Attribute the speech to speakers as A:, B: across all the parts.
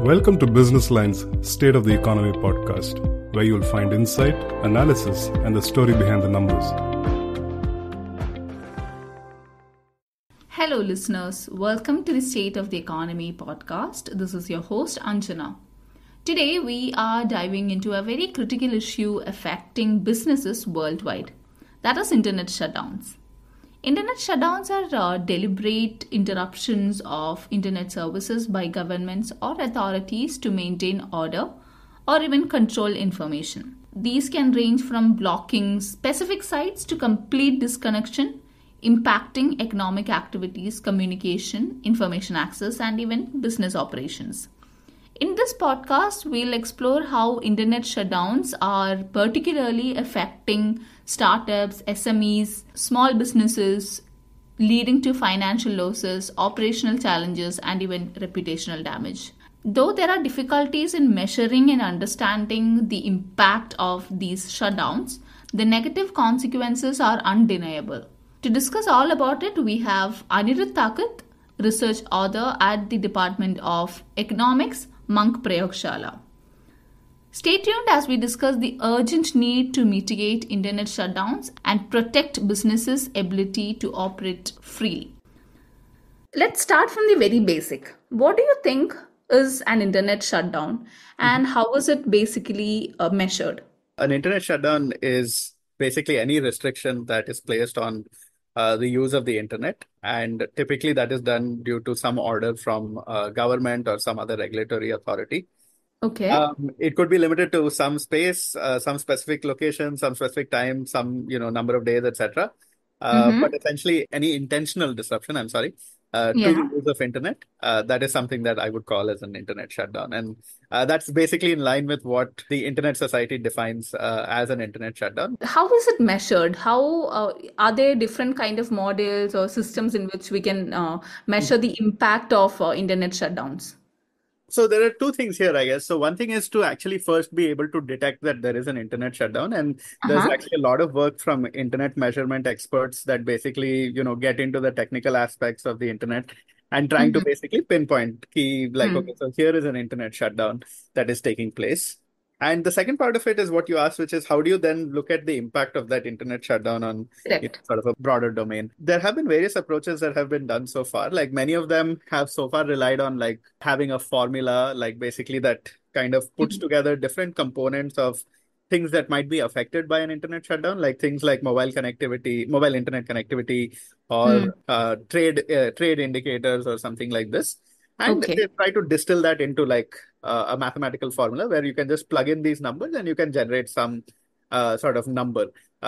A: Welcome to Business Line's State of the Economy podcast, where you'll find insight, analysis, and the story behind the numbers.
B: Hello, listeners. Welcome to the State of the Economy podcast. This is your host, Anjana. Today, we are diving into a very critical issue affecting businesses worldwide. That is internet shutdowns. Internet shutdowns are deliberate interruptions of internet services by governments or authorities to maintain order or even control information. These can range from blocking specific sites to complete disconnection, impacting economic activities, communication, information access, and even business operations. In this podcast, we'll explore how internet shutdowns are particularly affecting startups, SMEs, small businesses, leading to financial losses, operational challenges, and even reputational damage. Though there are difficulties in measuring and understanding the impact of these shutdowns, the negative consequences are undeniable. To discuss all about it, we have Anirudh Tagat, research author at the Department of Economics, Prayogshala. Stay tuned as we discuss the urgent need to mitigate internet shutdowns and protect businesses' ability to operate freely. Let's start from the very basic. What do you think is an internet shutdown and how is it basically measured?
C: An internet shutdown is basically any restriction that is placed on the use of the internet. And typically that is done due to some order from government or some other regulatory authority.
B: Okay.
C: It could be limited to some space, some specific location, some specific time, some number of days, etc. But essentially any intentional disruption, to the use of internet, that is something that I would call as an internet shutdown. And that's basically in line with what the Internet Society defines as an internet shutdown.
B: How is it measured? How are there different kind of models or systems in which we can measure the impact of internet shutdowns?
C: So there are two things here, I guess. So one thing is to actually first be able to detect that there is an internet shutdown. And there's actually a lot of work from internet measurement experts that basically, get into the technical aspects of the internet and trying to basically pinpoint okay, so here is an internet shutdown that is taking place. And the second part of it is what you asked, which is how do you then look at the impact of that internet shutdown on sort of a broader domain? There have been various approaches that have been done so far. Like many of them have so far relied on like having a formula, like basically that kind of puts together different components of things that might be affected by an internet shutdown, like things like mobile internet connectivity, or trade indicators or something like this. And they try to distill that into like a mathematical formula where you can just plug in these numbers and you can generate some sort of number,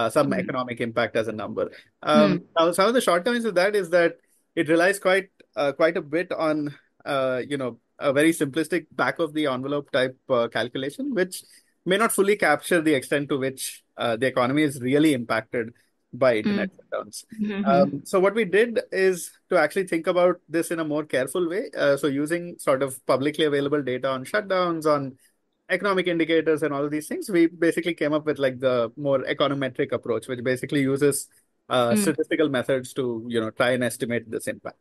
C: some economic impact as a number. Now, some of the shortcomings of that is that it relies quite a bit on a very simplistic back of the envelope type calculation, which may not fully capture the extent to which the economy is really impacted by internet shutdowns. So what we did is to actually think about this in a more careful way. So using sort of publicly available data on shutdowns, on economic indicators and all of these things, we basically came up with like the more econometric approach, which basically uses statistical methods to, try and estimate this impact.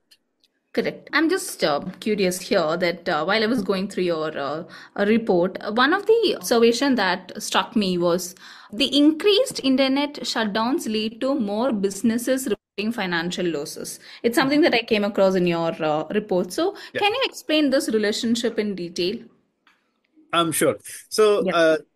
B: Correct. I'm just curious here that while I was going through your report, one of the observations that struck me was the increased internet shutdowns lead to more businesses reporting financial losses. It's something that I came across in your report. So can you explain this relationship in detail?
C: Sure. So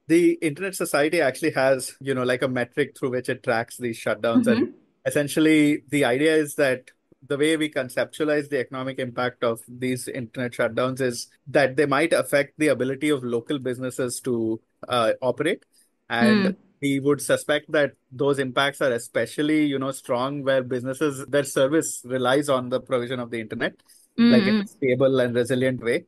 C: the Internet Society actually has, like a metric through which it tracks these shutdowns. And essentially the idea is that the way we conceptualize the economic impact of these internet shutdowns is that they might affect the ability of local businesses to operate. And we would suspect that those impacts are especially, strong where businesses, their service relies on the provision of the internet, like in a stable and resilient way.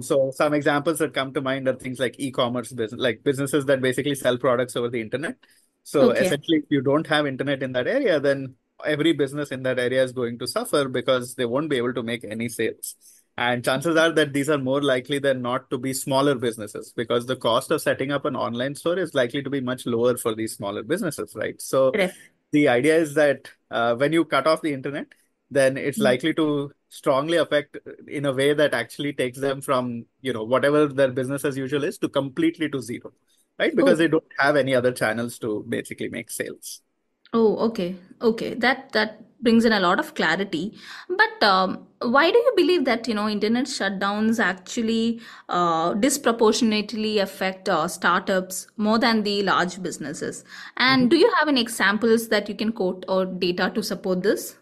C: So some examples that come to mind are things like e-commerce business, like businesses that basically sell products over the internet. So essentially, if you don't have internet in that area, then every business in that area is going to suffer because they won't be able to make any sales. And chances are that these are more likely than not to be smaller businesses because the cost of setting up an online store is likely to be much lower for these smaller businesses, right? So the idea is that when you cut off the internet, then it's likely to strongly affect in a way that actually takes them from, whatever their business as usual is to completely to zero, right? Because
B: Oh,
C: they don't have any other channels to basically make sales.
B: oh, okay, okay. That brings in a lot of clarity. But why do you believe that internet shutdowns actually disproportionately affect startups more than the large businesses? And do you have any examples that you can quote or data to support this?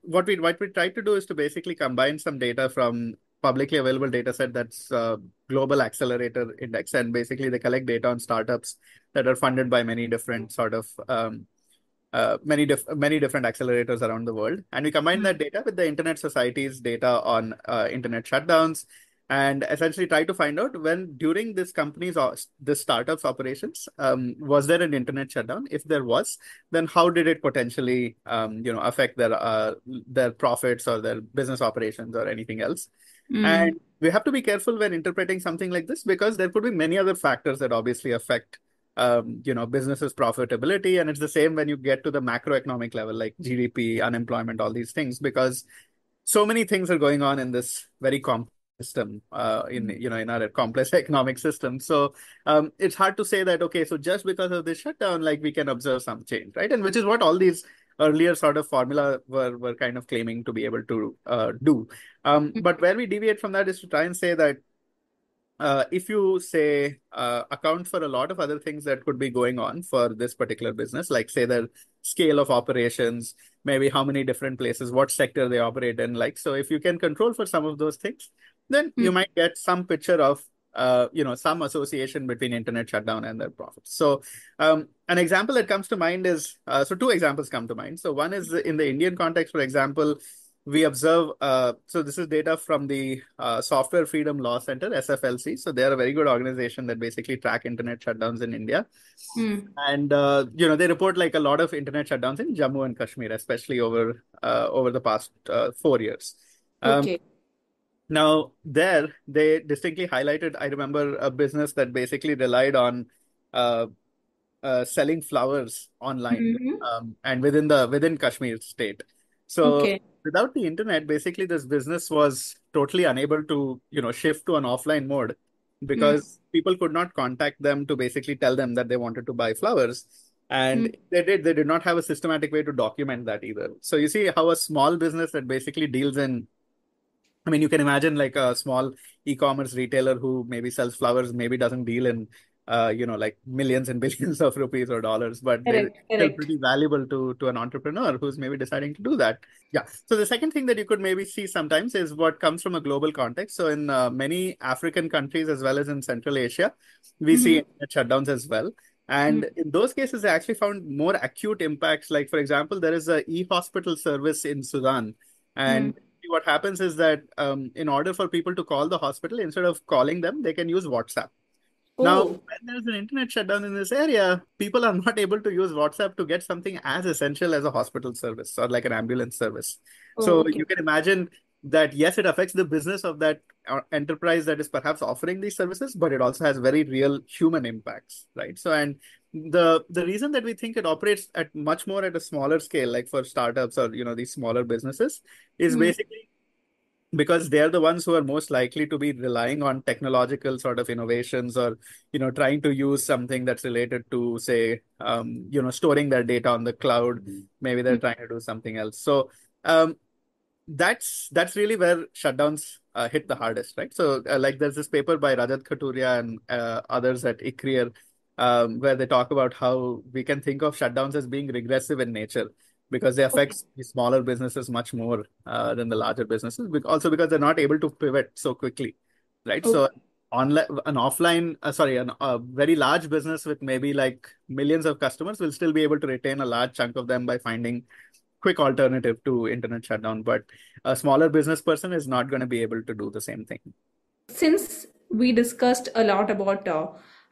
C: What we try to do is to basically combine some data from publicly available data set that's Global Accelerator Index, and basically they collect data on startups that are funded by many different sort of many different accelerators around the world, and we combine that data with the Internet Society's data on internet shutdowns, and essentially try to find out when during this company's or this startup's operations, was there an internet shutdown? If there was, then how did it potentially affect their profits or their business operations or anything else?
B: Mm.
C: And we have to be careful when interpreting something like this because there could be many other factors that obviously affect businesses' profitability. And it's the same when you get to the macroeconomic level, like GDP, unemployment, all these things, because so many things are going on in this very complex system, in our complex economic system. So it's hard to say that, okay, so just because of this shutdown, like we can observe some change, right? And which is what all these earlier sort of formula were kind of claiming to be able to do. But where we deviate from that is to try and say that if you say account for a lot of other things that could be going on for this particular business, like say the scale of operations, maybe how many different places, what sector they operate in, like so, if you can control for some of those things, then you might get some picture of some association between internet shutdown and their profits. So an example that comes to mind is so two examples come to mind. So one is in the Indian context, for example. We observe, so this is data from the Software Freedom Law Center, SFLC. So they're a very good organization that basically track internet shutdowns in India.
B: Mm.
C: And, they report like a lot of internet shutdowns in Jammu and Kashmir, especially over the past 4 years.
B: Okay.
C: Now, there, they distinctly highlighted, I remember a business that basically relied on uh, selling flowers online
B: Hmm.
C: and within Kashmir state. So
B: Okay.
C: without the internet, basically this business was totally unable to shift to an offline mode
B: Mm.
C: because people could not contact them to basically tell them that they wanted to buy flowers. And
B: Mm.
C: they did not have a systematic way to document that either. So you see how a small business that basically deals in, I mean, you can imagine like a small e-commerce retailer who maybe sells flowers, maybe doesn't deal in, like millions and billions of rupees or dollars, but they're
B: Correct.
C: still
B: Correct.
C: pretty valuable to an entrepreneur who's maybe deciding to do that. Yeah. So the second thing that you could maybe see sometimes is what comes from a global context. So in many African countries as well as in Central Asia, we see
B: Mm-hmm.
C: internet shutdowns as well.
B: Mm.
C: And in those cases, I actually found more acute impacts. Like, for example, there is a e-hospital service in Sudan.
B: Mm.
C: And what happens is that in order for people to call the hospital, instead of calling them, they can use WhatsApp. Now,
B: Oh,
C: when there's an internet shutdown in this area, people are not able to use WhatsApp to get something as essential as a hospital service or like an ambulance service.
B: oh,
C: So
B: okay.
C: you can imagine that, yes, it affects the business of that enterprise that is perhaps offering these services, but it also has very real human impacts, right? So, and the reason that we think it operates at much more at a smaller scale, like for startups or, these smaller businesses, is
B: Mm.
C: basically because they're the ones who are most likely to be relying on technological sort of innovations or trying to use something that's related to say storing their data on the cloud. Maybe they're
B: Mm.
C: trying to do something else. So um, that's really where shutdowns hit the hardest, right? So like there's this paper by Rajat Khaturia and others at ICRIER where they talk about how we can think of shutdowns as being regressive in nature because they
B: Okay.
C: affect the smaller businesses much more than the larger businesses. Also because they're not able to pivot so quickly, right? So
B: Okay.
C: an offline, a very large business with maybe like millions of customers will still be able to retain a large chunk of them by finding quick alternative to internet shutdown, but a smaller business person is not going to be able to do the same thing.
B: Since we discussed a lot about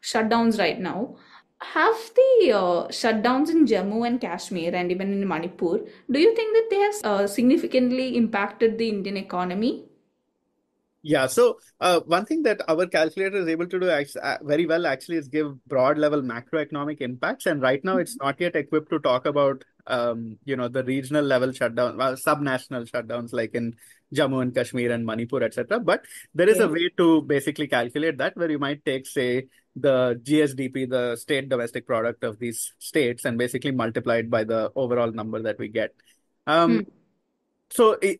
B: shutdowns right now, have the shutdowns in Jammu and Kashmir and even in Manipur, do you think that they have significantly impacted the Indian economy?
C: Yeah, so one thing that our calculator is able to do very well actually is give broad level macroeconomic impacts. And right now it's not yet equipped to talk about the regional level shutdown, well, subnational shutdowns like in Jammu and Kashmir and Manipur, etc. But there is a
B: Okay.
C: way to basically calculate that, where you might take, say, the GSDP, the state domestic product of these states, and basically multiply it by the overall number that we get.
B: Hmm.
C: Um,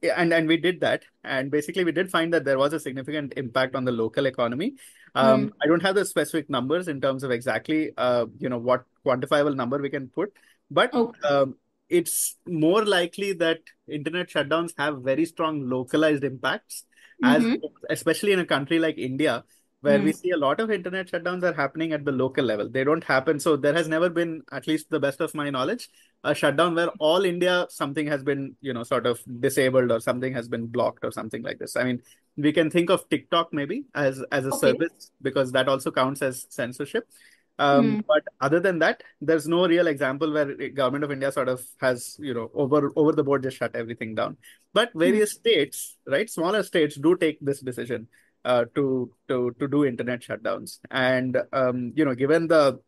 C: and we did that, and basically we did find that there was a significant impact on the local economy.
B: Hmm.
C: I don't have the specific numbers in terms of exactly what quantifiable number we can put, but
B: Okay.
C: it's more likely that internet shutdowns have very strong localized impacts, as
B: Mm-hmm.
C: especially in a country like India, where we
B: Hmm.
C: see a lot of internet shutdowns are happening at the local level. They don't happen. So there has never been, at least the best of my knowledge, a shutdown where all India something has been, sort of disabled or something has been blocked or something like this. I mean, we can think of TikTok maybe as a
B: Okay.
C: service, because that also counts as censorship.
B: Hmm.
C: But other than that, there's no real example where the government of India sort of has, over the board just shut everything down. But
B: Hmm.
C: various states, right, smaller states do take this decision to do internet shutdowns. And given the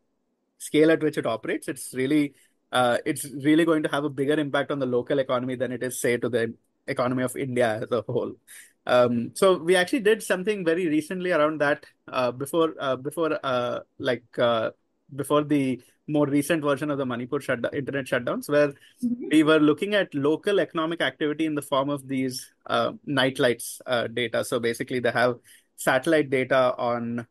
C: scale at which it operates, it's really going to have a bigger impact on the local economy than it is, say, to the economy of India as a whole. So we actually did something very recently around that, before the more recent version of the Manipur internet shutdowns, where
B: Mhm.
C: we were looking at local economic activity in the form of these night lights data. So basically, they have satellite data on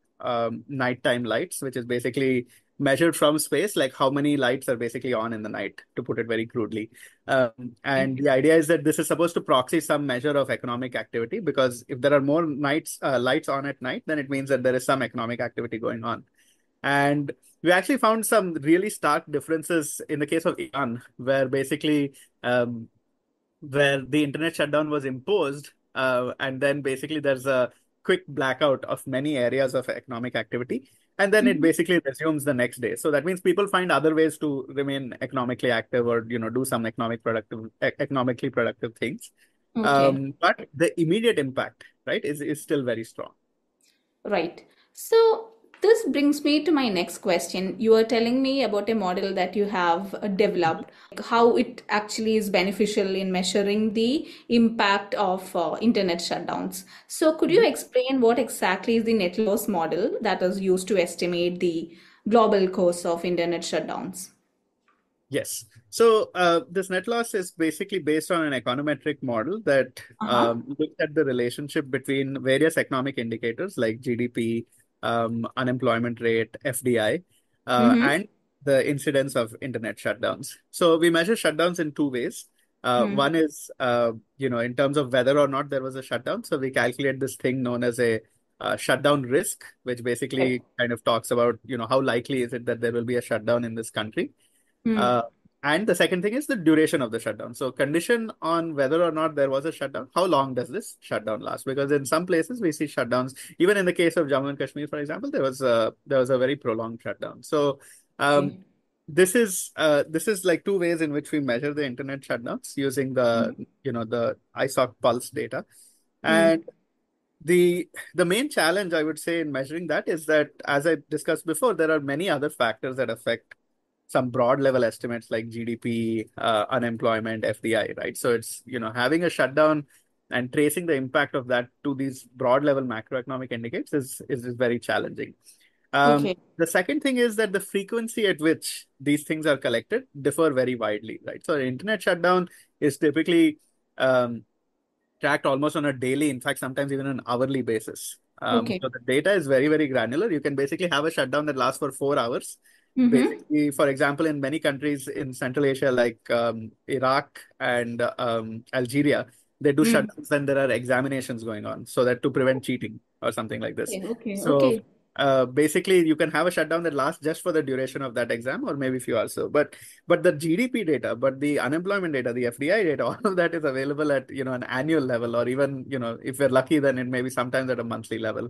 C: nighttime lights, which is basically measured from space, like how many lights are basically on in the night, to put it very crudely.
B: Okay.
C: And the idea is that this is supposed to proxy some measure of economic activity, because if there are more lights on at night, then it means that there is some economic activity going on. And we actually found some really stark differences in the case of Iran, where basically where the internet shutdown was imposed, and then basically there's a quick blackout of many areas of economic activity, and then it
B: Mhm.
C: basically resumes the next day. So that means people find other ways to remain economically active, or do some economically productive things.
B: Okay.
C: But the immediate impact, right, is still very strong.
B: Right. So this brings me to my next question. You are telling me about a model that you have developed, how it actually is beneficial in measuring the impact of internet shutdowns. So could you
C: Mhm.
B: explain what exactly is the net loss model that is used to estimate the global cost of internet shutdowns?
C: Yes. So this net loss is basically based on an econometric model that
B: Uh-huh.
C: looks at the relationship between various economic indicators like GDP, unemployment rate, FDI,
B: Mm-hmm.
C: and the incidence of internet shutdowns. So we measure shutdowns in two ways.
B: Mm.
C: One is, in terms of whether or not there was a shutdown. So we calculate this thing known as a shutdown risk, which
B: Right.
C: basically kind of talks about, how likely is it that there will be a shutdown in this country.
B: Mm.
C: Uh, and the second thing is the duration of the shutdown. So, condition on whether or not there was a shutdown, how long does this shutdown last? Because in some places we see shutdowns. Even in the case of Jammu and Kashmir, for example, there was a very prolonged shutdown. So, um,
B: Okay.
C: this is like two ways in which we measure the internet shutdowns using the ISOC pulse data.
B: Mm.
C: And the main challenge, I would say, in measuring that is that, as I discussed before, there are many other factors that affect some broad level estimates like GDP, unemployment, FDI, right? So it's, having a shutdown and tracing the impact of that to these broad level macroeconomic indicators is very challenging.
B: Okay.
C: The second thing is that the frequency at which these things are collected differ very widely, right? So an internet shutdown is typically um, tracked almost on a daily, in fact, sometimes even an hourly basis.
B: Okay.
C: So the data is very, very granular. You can basically have a shutdown that lasts for 4 hours.
B: Mm-hmm.
C: Basically, for example, in many countries in Central Asia, like Iraq and Algeria, they do
B: Mm.
C: shutdowns when there are examinations going on, so that to prevent cheating or something like this.
B: Okay. Okay.
C: So
B: Okay.
C: basically, you can have a shutdown that lasts just for the duration of that exam, or maybe a few hours. So, but the GDP data, but the unemployment data, the FDI data, all of that is available at an annual level, or even if we're lucky, then it may be sometimes at a monthly level.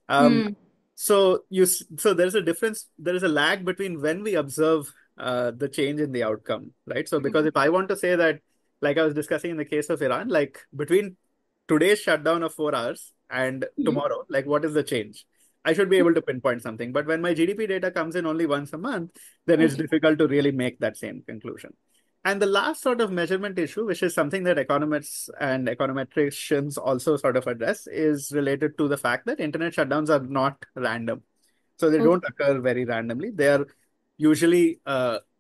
C: Um,
B: Mm.
C: so there's a difference. There is a lag between when we observe the change in the outcome, right? So because if I want to say that, like I was discussing in the case of Iran, like between today's shutdown of 4 hours and
B: Mm.
C: tomorrow, like what is the change? I should be able to pinpoint something. But when my GDP data comes in only once a month, then it's
B: Okay.
C: difficult to really make that same conclusion. And the last sort of measurement issue, which is something that economists and econometricians also sort of address, is related to the fact that internet shutdowns are not random. So they don't
B: Okay.
C: occur very randomly. They are usually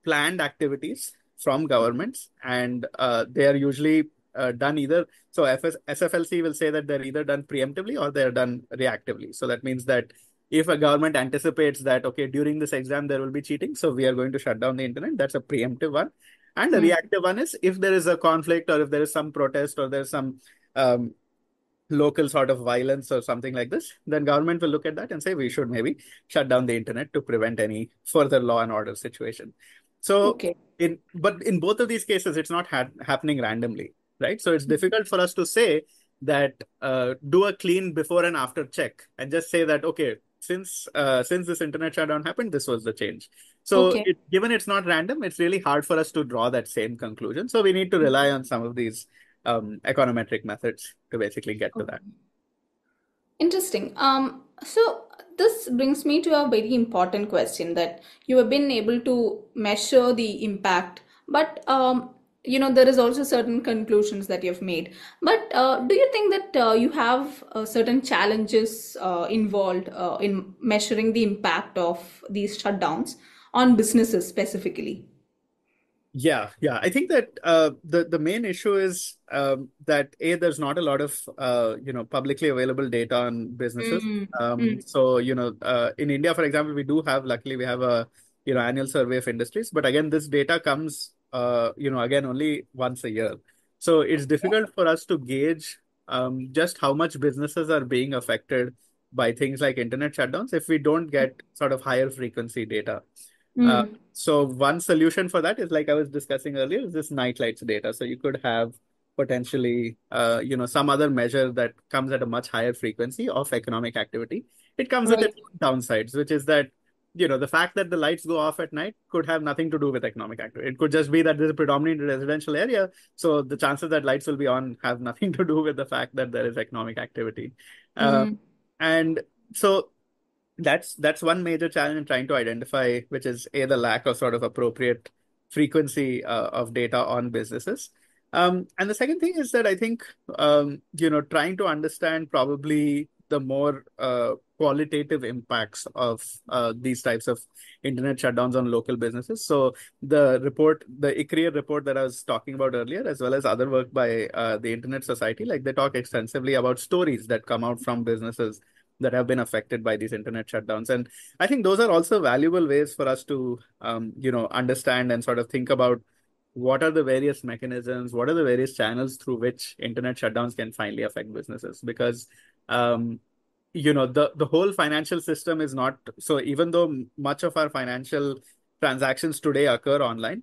C: planned activities from governments, and they are usually done either. So SFLC will say that they're either done preemptively or they're done reactively. So that means that if a government anticipates that, okay, during this exam there will be cheating, so we are going to shut down the internet, that's a preemptive one. And the
B: Hmm.
C: reactive one is if there is a conflict or if there is some protest or there's some um, local sort of violence or something like this, then government will look at that and say we should maybe shut down the internet to prevent any further law and order situation. So
B: Okay.
C: but in both of these cases, it's not happening randomly, right? So it's difficult for us to say that do a clean before and after check and just say that, okay, since this internet shutdown happened, this was the change. So
B: Okay.
C: given it's not random, it's really hard for us to draw that same conclusion. So we need to rely on some of these econometric methods to basically get to that.
B: Okay. Interesting. So this brings me to a very important question that you have been able to measure the impact, but there is also certain conclusions that you've made. But do you think that you have certain challenges involved in measuring the impact of these shutdowns on businesses specifically?
C: Yeah. I think that the main issue is that there's not a lot of publicly available data on businesses.
B: Mm, mm,
C: So in India, for example, luckily we have a annual survey of industries, but again, this data comes again only once a year. So it's difficult for us to gauge just how much businesses are being affected by things like internet shutdowns if we don't get sort of higher frequency data. Uh,
B: mm,
C: so one solution for that is like I was discussing earlier, is this night lights data. So you could have potentially, some other measure that comes at a much higher frequency of economic activity. It comes with
B: right.
C: its own downsides, which is that, the fact that the lights go off at night could have nothing to do with economic activity. It could just be that there's a predominantly residential area. So the chances that lights will be on have nothing to do with the fact that there is economic activity. Uh,
B: Mm,
C: and so that's one major challenge in trying to identify, which is the lack of sort of appropriate frequency of data on businesses. And the second thing is that I think trying to understand probably the more qualitative impacts of these types of internet shutdowns on local businesses. So the ICRIER report that I was talking about earlier, as well as other work by the Internet Society, like they talk extensively about stories that come out from businesses that have been affected by these internet shutdowns. And I think those are also valuable ways for us to, understand and sort of think about what are the various mechanisms, what are the various channels through which internet shutdowns can finally affect businesses. Because, the whole financial system is not, so even though much of our financial transactions today occur online,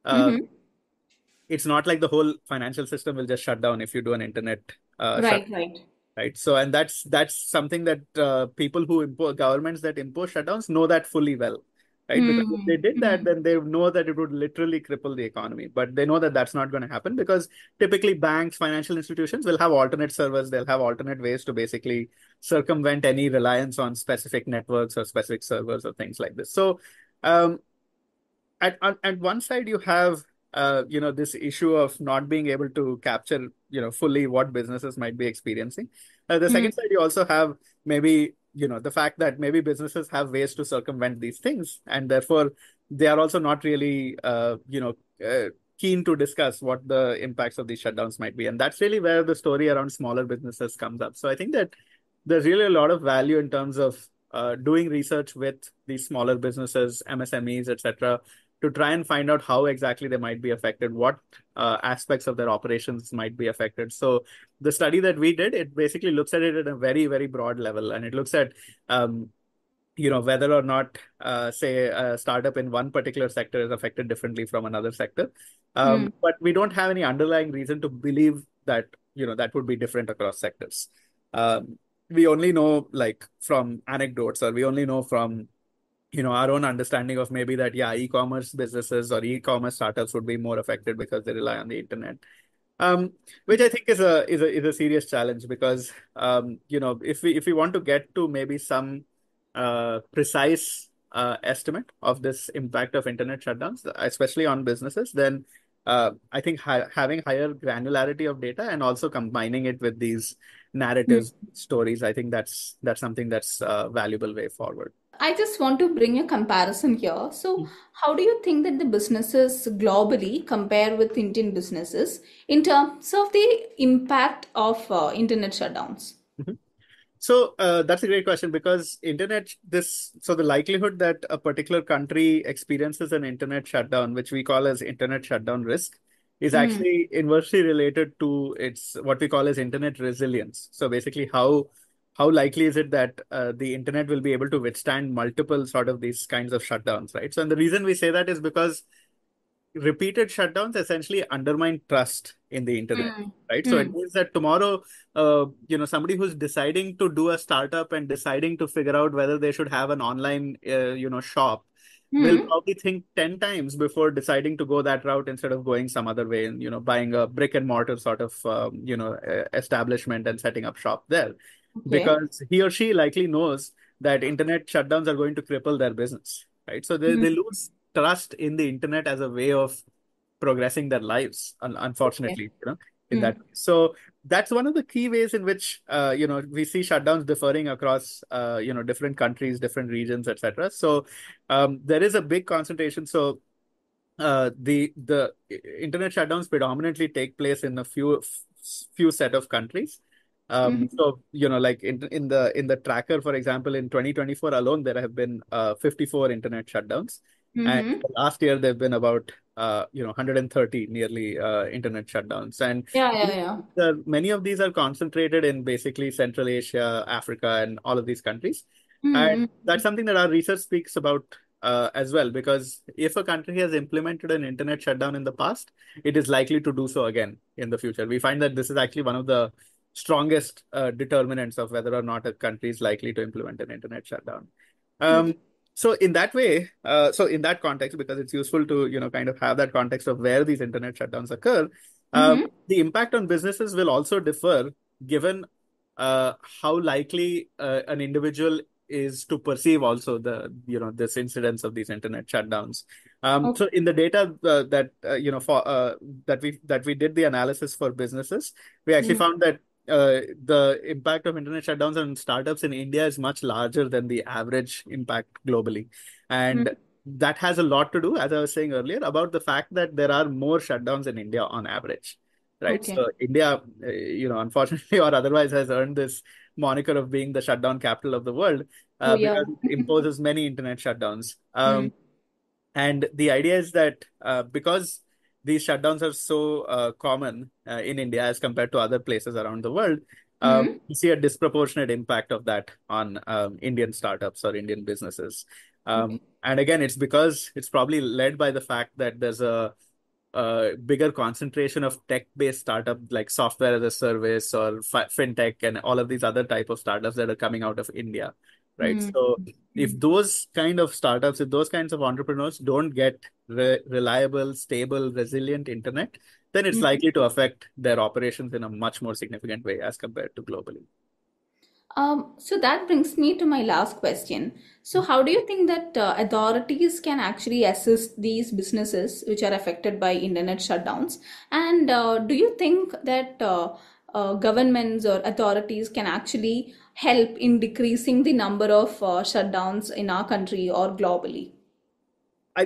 C: uh,
B: mm-hmm.
C: it's not like the whole financial system will just shut down if you do an internet shut.
B: Right, right.
C: Right. So, and that's something that people who impose governments that impose shutdowns know that fully well, right? Because if they
B: Mm,
C: did that,
B: mm,
C: then they know that it would literally cripple the economy. But they know that that's not going to happen because typically banks, financial institutions will have alternate servers. They'll have alternate ways to basically circumvent any reliance on specific networks or specific servers or things like this. So, um, at one side you have this issue of not being able to capture fully what businesses might be experiencing. The
B: mm.
C: second side you also have maybe the fact that maybe businesses have ways to circumvent these things, and therefore they are also not really keen to discuss what the impacts of these shutdowns might be. And that's really where the story around smaller businesses comes up. So I think that there's really a lot of value in terms of doing research with these smaller businesses, MSMEs, etc., to try and find out how exactly they might be affected, what aspects of their operations might be affected. So the study that we did, it basically looks at it at a very, very broad level, and it looks at whether or not, say, a startup in one particular sector is affected differently from another sector.
B: Mm,
C: But we don't have any underlying reason to believe that, that would be different across sectors. We only know like from anecdotes, or we only know from our own understanding of maybe that, yeah, e-commerce businesses or e-commerce startups would be more affected because they rely on the internet. Which I think is a serious challenge because if we want to get to maybe some precise estimate of this impact of internet shutdowns, especially on businesses, then I think having higher granularity of data and also combining it with these
B: Mm.
C: narratives, stories, I think that's something that's a valuable way forward.
B: I just want to bring a comparison here. So, how do you think that the businesses globally compare with Indian businesses in terms of the impact of internet shutdowns?
C: Mhm. So that's a great question because the likelihood that a particular country experiences an internet shutdown, which we call as internet shutdown risk, is
B: Mm.
C: actually inversely related to its what we call as internet resilience. So basically, how likely is it that the internet will be able to withstand multiple sort of these kinds of shutdowns, right? So, and the reason we say that is because repeated shutdowns essentially undermine trust in the internet,
B: Mm.
C: right? So it
B: Mm.
C: means that tomorrow, somebody who's deciding to do a startup and deciding to figure out whether they should have an online, shop will
B: Mm.
C: probably think 10 times before deciding to go that route instead of going some other way and, buying a brick and mortar sort of, establishment and setting up shop there.
B: Okay.
C: Because he or she likely knows that internet shutdowns are going to cripple their business, right? So
B: Mm.
C: they lose trust in the internet as a way of progressing their lives,
B: Okay.
C: unfortunately, in that
B: Mm.
C: way. So that's one of the key ways in which, we see shutdowns differing across, different countries, different regions, etc. So there is a big concentration. So the internet shutdowns predominantly take place in a few set of countries.
B: Mhm.
C: So like in the tracker, for example, in 2024 alone, there have been 54 internet shutdowns, and
B: Mhm.
C: last year there've been about 130 nearly internet shutdowns, and
B: Yeah, yeah, yeah.
C: many of these are concentrated in basically Central Asia, Africa, and all of these countries. And
B: Mm.
C: that's something that our research speaks about as well, because if a country has implemented an internet shutdown in the past, it is likely to do so again in the future. We find that this is actually one of the strongest determinants of whether or not a country is likely to implement an internet shutdown.
B: Okay.
C: Um, so in that way, so in that context, because it's useful to kind of have that context of where these internet shutdowns occur,
B: Mm-hmm.
C: the impact on businesses will also differ given how likely an individual is to perceive also this incidence of these internet shutdowns.
B: Okay.
C: So in the data that for that we did the analysis for businesses, we actually
B: Mm.
C: found that the impact of internet shutdowns on startups in India is much larger than the average impact globally, and
B: Mm.
C: that has a lot to do, as I was saying earlier, about the fact that there are more shutdowns in India on average, right?
B: Okay.
C: So India, unfortunately or otherwise, has earned this moniker of being the shutdown capital of the world
B: Oh, yeah.
C: because it imposes many internet shutdowns.
B: Mm.
C: And the idea is that because these shutdowns are so common in India as compared to other places around the world,
B: Mm.
C: you see a disproportionate impact of that on Indian startups or Indian businesses.
B: Okay.
C: And again, it's because it's probably led by the fact that there's a bigger concentration of tech-based startup like software as a service or fintech and all of these other type of startups that are coming out of India, right?
B: Mm.
C: So if
B: Mm.
C: those kind of startups, if those kinds of entrepreneurs don't get reliable, stable, resilient internet, then it's
B: Mm.
C: likely to affect their operations in a much more significant way as compared to globally.
B: So that brings me to my last question. So, how do you think that authorities can actually assist these businesses which are affected by internet shutdowns? And do you think that governments or authorities can actually help in decreasing the number of shutdowns in our country or globally?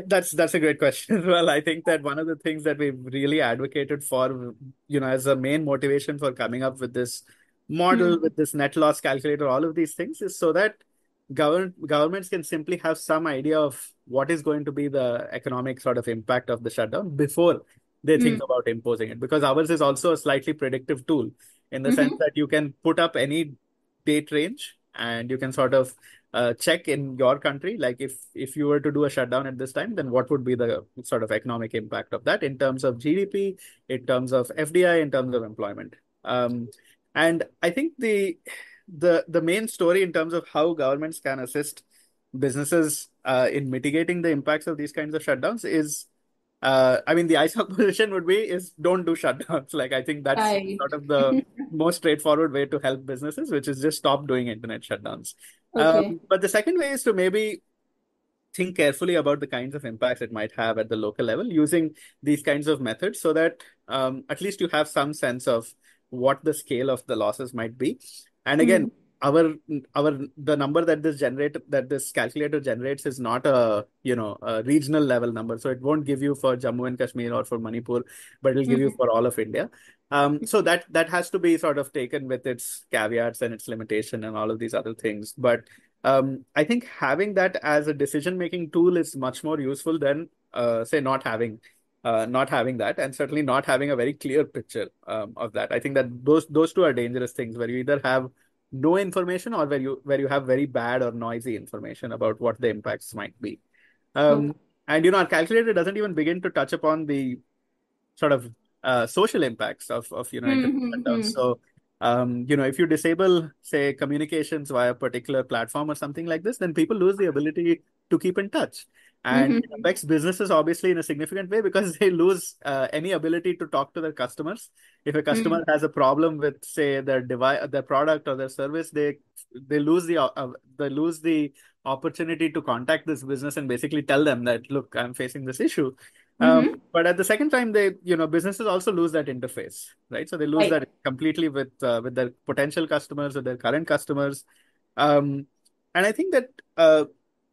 C: That's a great question as well. I think that one of the things that we've really advocated for, as a main motivation for coming up with this
B: Hmm.
C: model, with this net loss calculator, all of these things is so that governments can simply have some idea of what is going to be the economic sort of impact of the shutdown before they
B: Hmm.
C: think about imposing it. Because ours is also a slightly predictive tool in the sense
B: Mm-hmm.
C: that you can put up any date range and you can sort of check in your country, like if you were to do a shutdown at this time, then what would be the sort of economic impact of that in terms of GDP, in terms of FDI, in terms of employment. And I think the main story in terms of how governments can assist businesses in mitigating the impacts of these kinds of shutdowns is, I mean, the ISOC position would be is don't do shutdowns. Like I think that's
B: Right.
C: sort of the most straightforward way to help businesses, which is just stop doing internet shutdowns.
B: Okay.
C: But the second way is to maybe think carefully about the kinds of impacts it might have at the local level using these kinds of methods so that at least you have some sense of what the scale of the losses might be. And again, our the number that this calculator generates is not a regional level number. So it won't give you for Jammu and Kashmir or for Manipur, but it'll give you for all of India. So that has to be sort of taken with its caveats and its limitation and all of these other things. But I think having that as a decision-making tool is much more useful than, say, not having that, and certainly not having a very clear picture of that. I think that those two are dangerous things where you either have no information or where you have very bad or noisy information about what the impacts might be.
B: Okay.
C: And our calculator doesn't even begin to touch upon the sort of social impacts of internet shutdowns. So if you disable, say, communications via a particular platform or something like this, then people lose the ability to keep in touch. And it affects businesses obviously in a significant way because they lose any ability to talk to their customers. If a customer has a problem with, say, their product or their service, they lose the opportunity to contact this business and basically tell them that, look, I'm facing this issue. But at the second time, businesses also lose that interface, right? So they lose
B: Right.
C: that completely with their potential customers or their current customers. Um, and I think that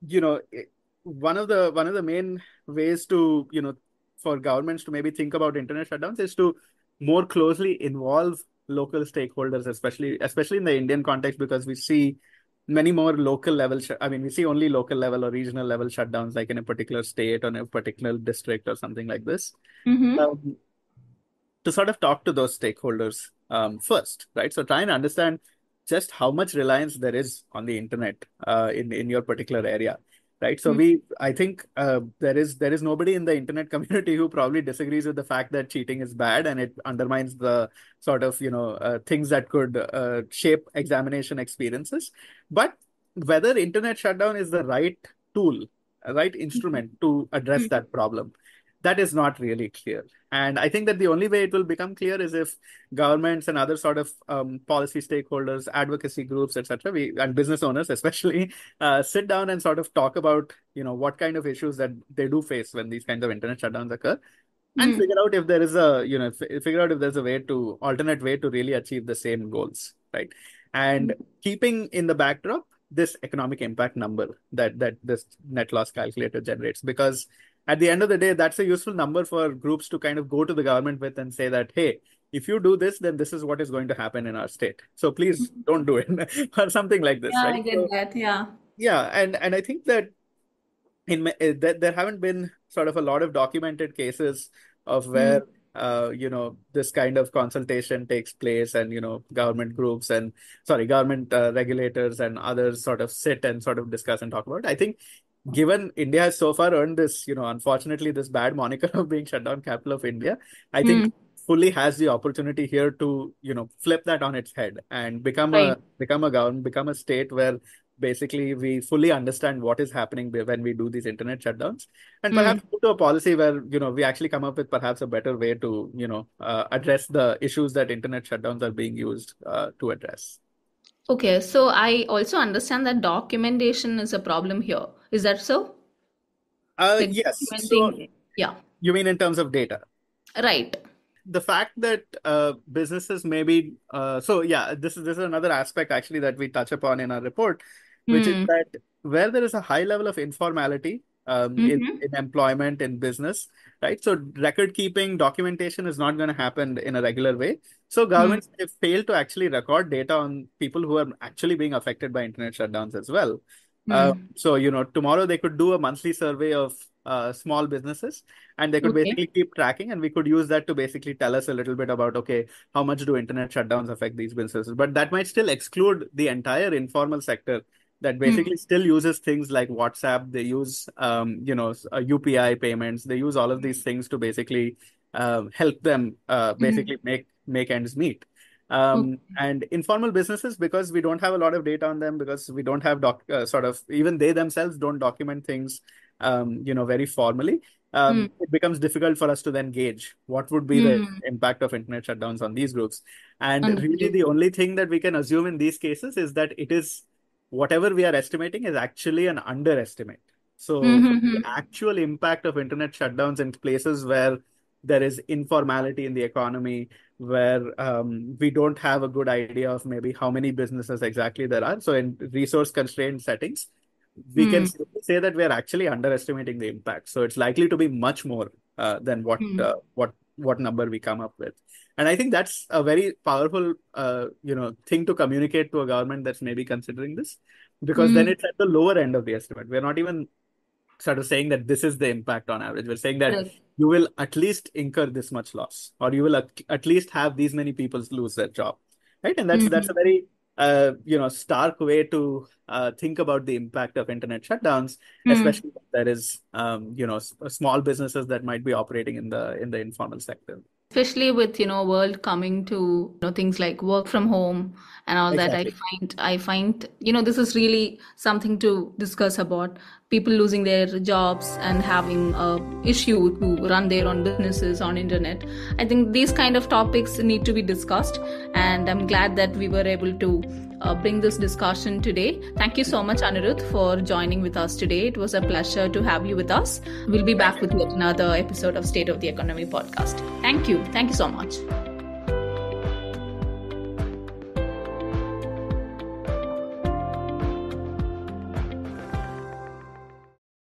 C: you know one of the main ways to for governments to maybe think about internet shutdowns is to more closely involve local stakeholders, especially in the Indian context, because we see many more local level. I mean, we see only local level or regional level shutdowns, like in a particular state or in a particular district or something like this. Um, to sort of talk to those stakeholders first, right? So try and understand just how much reliance there is on the internet in your particular area, right? So I think there is nobody in the internet community who probably disagrees with the fact that cheating is bad and it undermines the sort of things that could shape examination experiences. But whether internet shutdown is the right tool, a right instrument to address that problem, that is not really clear. And I think that the only way it will become clear is if governments and other sort of policy stakeholders, advocacy groups, etc., and business owners especially, sit down and sort of talk about what kind of issues that they do face when these kinds of internet shutdowns occur, and figure out if there is a figure out if there's a alternate way to really achieve the same goals, right? And keeping in the backdrop this economic impact number that this net loss calculator generates, because at the end of the day, that's a useful number for groups to kind of go to the government with and say that, hey, if you do this, then this is what is going to happen in our state. So please don't do it or something like this,
B: Yeah,
C: right?
B: I get
C: So
B: that. Yeah.
C: yeah, and I think that that there haven't been sort of a lot of documented cases of where this kind of consultation takes place, and government groups and government regulators and others sort of sit and sort of discuss and talk about it. I think given India has so far earned this, unfortunately, this bad moniker of being shutdown capital of India, I think fully has the opportunity here to, flip that on its head and
B: Right.
C: become a state where basically we fully understand what is happening when we do these internet shutdowns, and perhaps move to a policy where, we actually come up with perhaps a better way to, address the issues that internet shutdowns are being used to address.
B: Okay, so I also understand that documentation is a problem here. Is that so? Like
C: Yes. So
B: documenting, yeah,
C: you mean in terms of data?
B: right.
C: The fact that businesses maybe so yeah, this is another aspect actually that we touch upon in our report, which is
B: Hmm.
C: that where there is a high level of informality in employment, in business, right? So record keeping, documentation is not going to happen in a regular way. So
B: Hmm.
C: governments have failed to actually record data on people who are actually being affected by internet shutdowns as well.
B: Hmm.
C: So tomorrow they could do a monthly survey of small businesses, and they could
B: Okay.
C: basically keep tracking, and we could use that to basically tell us a little bit about, okay, how much do internet shutdowns affect these businesses? But that might still exclude the entire informal sector that
B: Hmm.
C: basically still uses things like WhatsApp. They use UPI payments. They use all of these things to basically help them basically make ends meet.
B: Okay.
C: And informal businesses, because we don't have a lot of data on them, because we don't have sort of, even they themselves don't document things very formally,
B: Hmm.
C: it becomes difficult for us to then gauge what would be the
B: Hmm.
C: impact of internet shutdowns on these groups. And really,
B: Understood.
C: the only thing that we can assume in these cases is that it is whatever we are estimating is actually an underestimate. So the actual impact of internet shutdowns in places where there is informality in the economy, where we don't have a good idea of maybe how many businesses exactly there are. So in resource constrained settings, we can say that we are actually underestimating the impact. So it's likely to be much more than what number we come up with. And I think that's a very powerful thing to communicate to a government that's maybe considering this, because then it's at the lower end of the estimate. We're not even sort of saying that this is the impact on average. We're saying that you will at least incur this much loss, or you will at least have these many people lose their job, right? And that's a very stark way to think about the impact of internet shutdowns, especially if there is small businesses that might be operating in the informal sector.
B: Especially with world coming to things like work from home and all that. I find this is really something to discuss about. People losing their jobs and having a issue to run their own businesses on internet. I think these kind of topics need to be discussed, and I'm glad that we were able to bring this discussion today. Thank you so much, Anirudh, for joining with us today. It was a pleasure to have you with us. We'll be back with yet another episode of State of the Economy podcast. Thank you. Thank you so much.